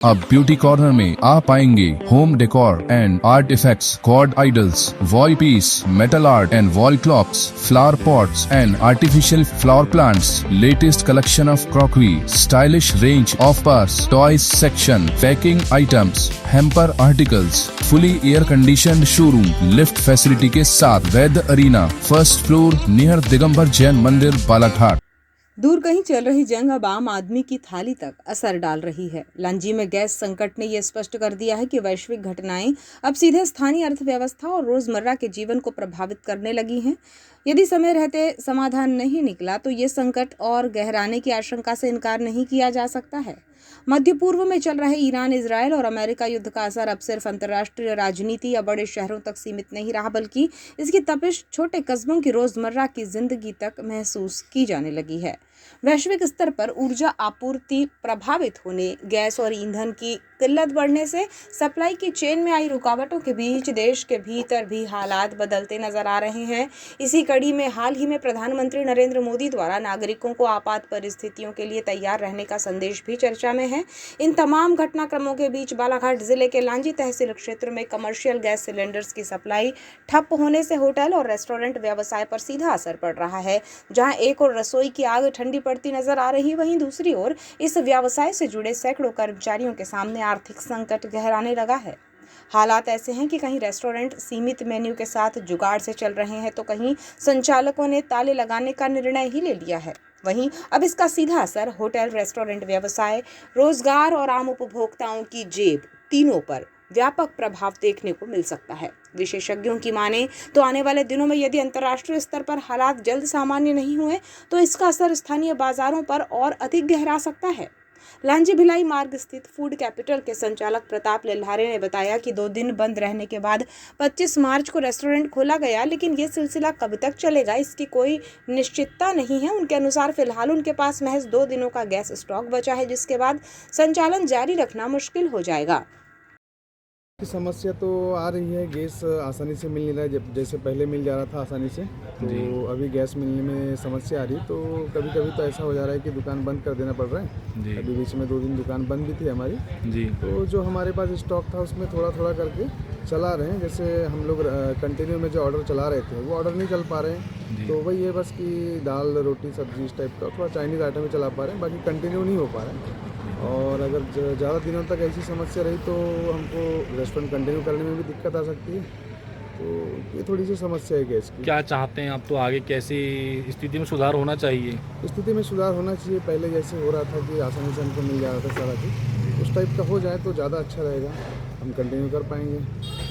अब beauty corner में आप पाएंगे home decor and art effects, God idols, wall piece, metal art and wall clocks, flower pots and artificial flower plants, latest collection of crockery, stylish range of purse, toys section, packing items, hamper articles, fully air conditioned showroom, lift facility के साथ Vaidya arena, first floor near Digambar Jain Mandir, Balaghat. दूर कहीं चल रही जंग अब आम आदमी की थाली तक असर डाल रही है। लांजी में गैस संकट ने यह स्पष्ट कर दिया है कि वैश्विक घटनाएं अब सीधे स्थानीय अर्थव्यवस्था और रोजमर्रा के जीवन को प्रभावित करने लगी हैं। यदि समय रहते समाधान नहीं निकला तो ये संकट और गहराने की आशंका से इनकार नहीं किया जा सकता है। मध्य पूर्व में चल रहे ईरान, इजरायल और अमेरिका युद्ध का असर अब सिर्फ अंतर्राष्ट्रीय राजनीति या बड़े शहरों तक सीमित नहीं रहा, बल्कि इसकी तपिश छोटे कस्बों की रोजमर्रा की जिंदगी तक महसूस की जाने लगी है। वैश्विक स्तर पर ऊर्जा आपूर्ति प्रभावित होने, गैस और ईंधन की किल्लत बढ़ने से सप्लाई की चेन में आई रुकावटों के बीच देश के भीतर भी हालात बदलते नजर आ रहे हैं। इसी कड़ी में हाल ही में प्रधानमंत्री नरेंद्र मोदी द्वारा नागरिकों को आपात परिस्थितियों के लिए तैयार रहने का संदेश भी चर्चा में है। इन तमाम घटनाक्रमों के बीच बालाघाट जिले के लांजी तहसील क्षेत्र में कमर्शियल गैस सिलेंडर्स की सप्लाई ठप होने से होटल और रेस्टोरेंट व्यवसाय पर सीधा असर पड़ रहा है। जहां एक और रसोई की आग ठंडी पड़ती नजर आ रही, वहीं दूसरी ओर इस व्यवसाय से जुड़े सैकड़ों कर्मचारियों के सामने आर्थिक संकट गहराने लगा है। हालात ऐसे हैं कि कहीं रेस्टोरेंट सीमित मेन्यू के साथ जुगाड़ से चल रहे हैं तो कहीं संचालकों ने ताले लगाने का निर्णय ही ले लिया है। वहीं अब इसका सीधा असर होटल, रेस्टोरेंट व्यवसाय, रोजगार और आम उपभोक्ताओं की जेब, तीनों पर व्यापक प्रभाव देखने को मिल सकता है। विशेषज्ञों की माने तो आने वाले दिनों में यदि अंतर्राष्ट्रीय स्तर पर हालात जल्द सामान्य नहीं हुए तो इसका असर स्थानीय बाजारों पर और अधिक गहरा सकता है। लांजी भिलाई मार्ग स्थित फूड कैपिटल के संचालक प्रताप लेल्हारे ने बताया कि 2 दिन बंद रहने के बाद 25 मार्च को रेस्टोरेंट खोला गया, लेकिन ये सिलसिला कब तक चलेगा इसकी कोई निश्चितता नहीं है। उनके अनुसार फिलहाल उनके पास महज 2 दिनों का गैस स्टॉक बचा है, जिसके बाद संचालन जारी रखना मुश्किल हो जाएगा। समस्या तो आ रही है, गैस आसानी से मिल नहीं रहा है, जब जैसे पहले मिल जा रहा था आसानी से, तो अभी गैस मिलने में समस्या आ रही। तो कभी कभी तो ऐसा हो जा रहा है कि दुकान बंद कर देना पड़ रहा है। अभी बीच में 2 दिन दुकान बंद भी थी हमारी जी। तो जो हमारे पास स्टॉक था उसमें थोड़ा थोड़ा करके चला रहे हैं। जैसे हम लोग कंटिन्यू में जो ऑर्डर चला रहे थे वो ऑर्डर नहीं चल पा रहे हैं, तो वही है बस कि दाल, रोटी, सब्जी इस टाइप का थोड़ा चाइनीज़ आइटम चला पा रहे हैं, बाकी कंटिन्यू नहीं हो पा रहा है। और अगर ज़्यादा दिनों तक ऐसी समस्या रही तो हमको रेस्टोरेंट कंटिन्यू करने में भी दिक्कत आ सकती है। तो ये थोड़ी सी समस्या है गैस की। क्या चाहते हैं आप, तो आगे कैसी स्थिति में सुधार होना चाहिए? स्थिति में सुधार होना चाहिए। पहले जैसे हो रहा था कि आसानी से हमको मिल जा रहा था सारा चीज़, उस टाइप का हो जाए तो ज़्यादा अच्छा रहेगा, हम कंटिन्यू कर पाएंगे।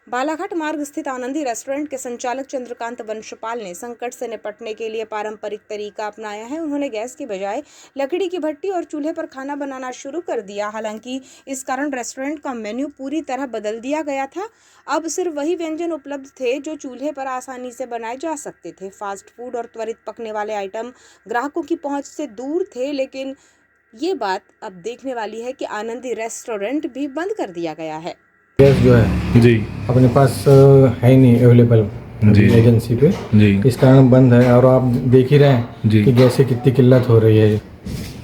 बालाघाट मार्ग स्थित आनंदी रेस्टोरेंट के संचालक चंद्रकांत वंशपाल ने संकट से निपटने के लिए पारंपरिक तरीका अपनाया है। उन्होंने गैस की बजाय लकड़ी की भट्टी और चूल्हे पर खाना बनाना शुरू कर दिया। हालांकि इस कारण रेस्टोरेंट का मेन्यू पूरी तरह बदल दिया गया था। अब सिर्फ वही व्यंजन उपलब्ध थे जो चूल्हे पर आसानी से बनाए जा सकते थे। फास्ट फूड और त्वरित पकने वाले आइटम ग्राहकों की पहुंच से दूर थे, लेकिन ये बात अब देखने वाली है कि आनंदी रेस्टोरेंट भी बंद कर दिया गया है। गैस जो है जी अपने पास है नहीं अवेलेबल एजेंसी पे जी, इस कारण बंद है। और आप देख ही रहे हैं कि गैस की कितनी किल्लत हो रही है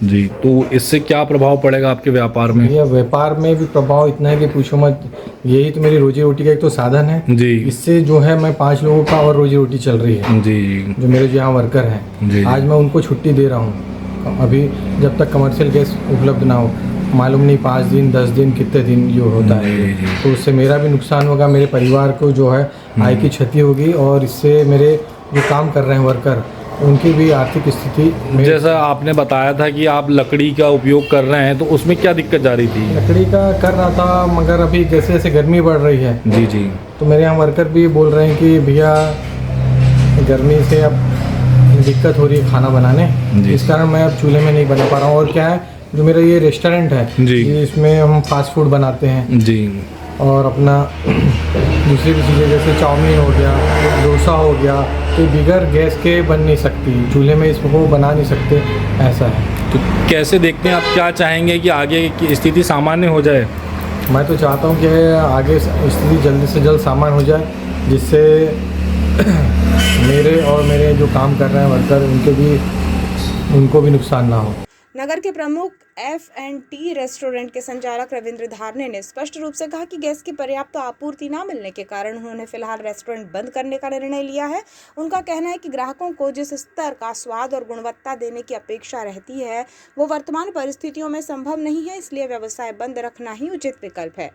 जी। तो इससे क्या प्रभाव पड़ेगा आपके व्यापार में? ये व्यापार में भी प्रभाव इतना है कि पूछो मत। यही तो मेरी रोजी रोटी का एक तो साधन है जी। इससे जो है मैं 5 लोगों का और रोजी रोटी चल रही है जी। जो मेरे जो यहाँ वर्कर हैं, आज मैं उनको छुट्टी दे रहा हूँ अभी, जब तक कमर्शियल गैस उपलब्ध ना हो। मालूम नहीं 5 दिन 10 दिन कितने दिन जो होता है, तो उससे मेरा भी नुकसान होगा, मेरे परिवार को जो है आय की क्षति होगी, और इससे मेरे जो काम कर रहे हैं वर्कर उनकी भी आर्थिक स्थिति। जैसा आपने बताया था कि आप लकड़ी का उपयोग कर रहे हैं, तो उसमें क्या दिक्कत जा रही थी? लकड़ी का कर रहा था, मगर अभी जैसे जैसे गर्मी बढ़ रही है जी जी, तो मेरे यहाँ वर्कर भी बोल रहे हैं कि भैया गर्मी से अब दिक्कत हो रही है खाना बनाने, इस कारण मैं अब चूल्हे में नहीं बना पा रहा हूँ। और क्या है, जो मेरा ये रेस्टोरेंट है जी, इसमें हम फास्ट फूड बनाते हैं जी, और अपना दूसरी भी चीज़ें जैसे चाउमीन हो गया, डोसा हो गया, तो बिगर गैस के बन नहीं सकती, चूल्हे में इसको बना नहीं सकते, ऐसा है। तो कैसे देखते हैं आप, क्या चाहेंगे कि आगे की स्थिति सामान्य हो जाए? मैं तो चाहता हूँ कि आगे स्थिति जल्दी से जल्द सामान्य हो जाए, जिससे मेरे और मेरे जो काम कर रहे हैं वर्कर उनको भी नुकसान ना हो। नगर के प्रमुख F&T रेस्टोरेंट के संचालक रविंद्र धारने ने स्पष्ट रूप से कहा कि गैस की पर्याप्त आपूर्ति न मिलने के कारण उन्होंने फिलहाल रेस्टोरेंट बंद करने का निर्णय लिया है। उनका कहना है कि ग्राहकों को जिस स्तर का स्वाद और गुणवत्ता देने की अपेक्षा रहती है वो वर्तमान परिस्थितियों में संभव नहीं है, इसलिए व्यवसाय बंद रखना ही उचित विकल्प है।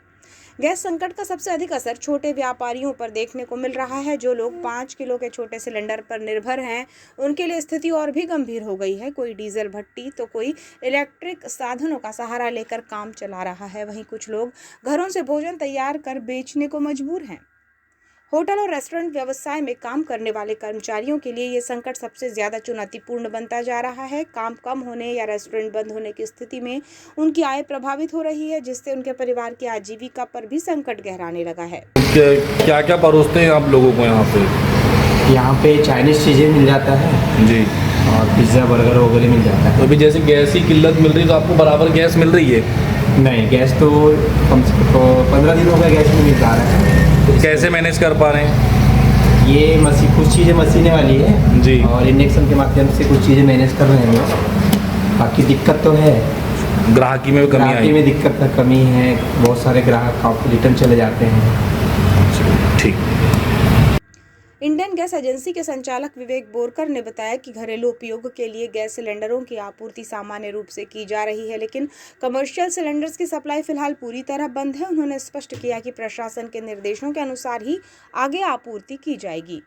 गैस संकट का सबसे अधिक असर छोटे व्यापारियों पर देखने को मिल रहा है। जो लोग 5 किलो के छोटे सिलेंडर पर निर्भर हैं, उनके लिए स्थिति और भी गंभीर हो गई है। कोई डीजल भट्टी तो कोई इलेक्ट्रिक साधनों का सहारा लेकर काम चला रहा है। वहीं कुछ लोग घरों से भोजन तैयार कर बेचने को मजबूर हैं। होटल और रेस्टोरेंट व्यवसाय में काम करने वाले कर्मचारियों के लिए ये संकट सबसे ज्यादा चुनौतीपूर्ण बनता जा रहा है। काम कम होने या रेस्टोरेंट बंद होने की स्थिति में उनकी आय प्रभावित हो रही है, जिससे उनके परिवार की आजीविका पर भी संकट गहराने लगा है। क्या क्या परोसते हैं आप लोगों को यहाँ पे? यहाँ पे चाइनीज चीज़ें मिल जाता है जी, और पिज़्ज़ा बर्गर वगैरह मिल जाता है। तो अभी जैसे गैस की किल्लत मिल रही है तो आपको बराबर गैस मिल रही है? नहीं, गैस तो कम से कम 15 दिन हो गए गैस नहीं मिल पा रहा है। तो कैसे मैनेज कर पा रहे हैं? ये कुछ चीज़ें मशीने वाली है जी, और इंडक्शन के माध्यम से कुछ चीज़ें मैनेज कर रहे हैं। बाकी दिक्कत तो है, ग्राहकी में कमी आई? ग्राहकी में दिक्कत कमी है। बहुत सारे ग्राहक काफ़ी रिटर्न चले जाते हैं। ठीक। इंडियन गैस एजेंसी के संचालक विवेक बोरकर ने बताया कि घरेलू उपयोग के लिए गैस सिलेंडरों की आपूर्ति सामान्य रूप से की जा रही है, लेकिन कमर्शियल सिलेंडर्स की सप्लाई फिलहाल पूरी तरह बंद है। उन्होंने स्पष्ट किया कि प्रशासन के निर्देशों के अनुसार ही आगे आपूर्ति की जाएगी।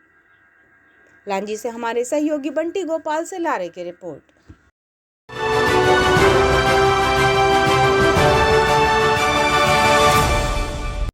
लांजी से हमारे सहयोगी बंटी गोपाल से लारे की रिपोर्ट।